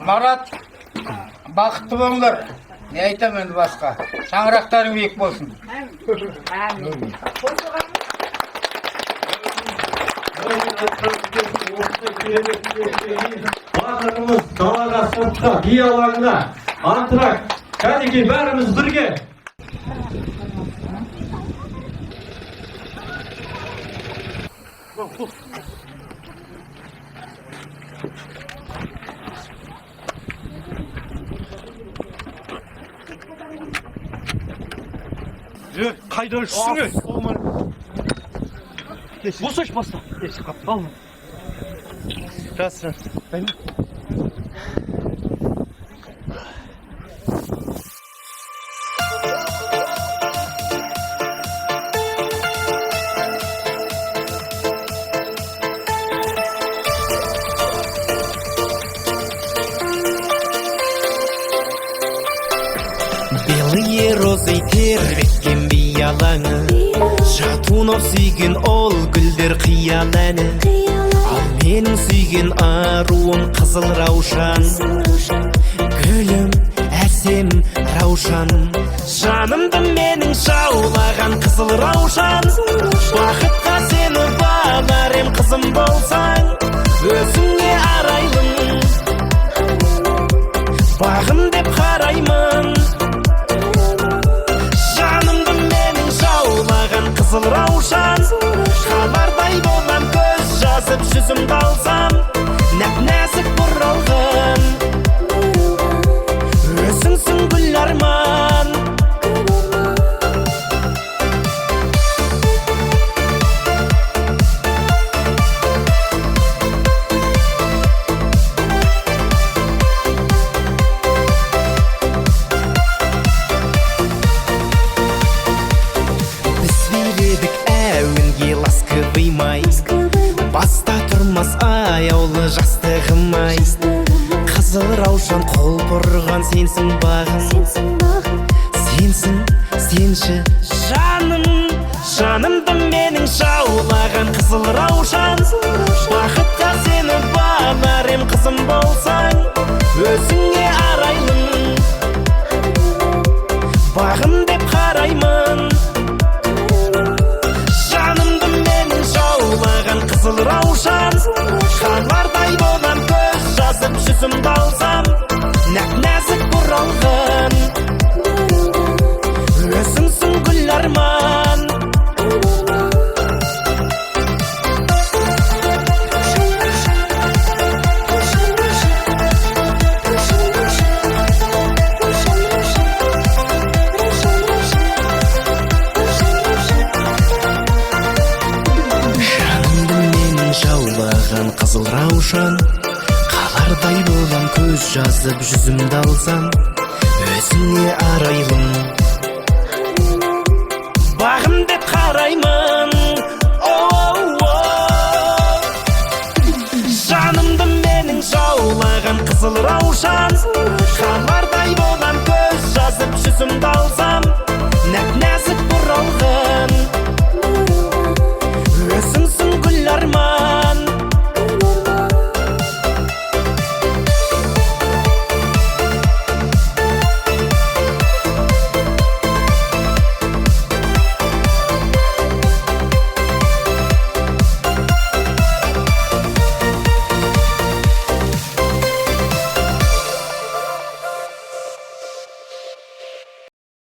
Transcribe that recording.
Марат, бақытты болыңдар. Не айтам енді басқа? Шаңырақтарың биік болсын. Батырымыз далаға, сыртқа, би алаңына, антракт, кәдеге бәріміз бірге. Қайда үшсің ей? Осы аш баста. Ал. Жақсы. Белые розы тербеткен бей алаңы, Жатунов сүйген ол гүлдер қиял әні. Ал менің сүйген аруым қызыл раушан, гүлім әсем раушан. Жанымды менің жаулаған қызыл раушан, бақытқа сені бағар ем қызым болсаң, өзіңе арайлым, бағым деп қараймын. Қызыл раушан, қалардай болам, көз жазып жүзімді алсам, нәп-нәзік бұралғын, өзіңсің гүл арман. Баста тұрмас аяулы жастығым-ай, қызыл раушан қол бұрған сенсің бағым, сенсің, сенші жаным. Жанымды менің жаулаған қызыл раушан, бақытқа сені бағар ем қызым болсаң, өзіңе арайлым, бағым деп қараймын. Қызыл раушан, қалардай болам, көз жазып жүзімді алсам, нәп-нәзік бұралғын, өзіңсің гүл арман. Қызыл раушан, қалардай болам, көз жазып жүзімді алсам, өзіңе арайлым, бағым деп қараймын. Жанымды менің жаулаған қызыл раушан,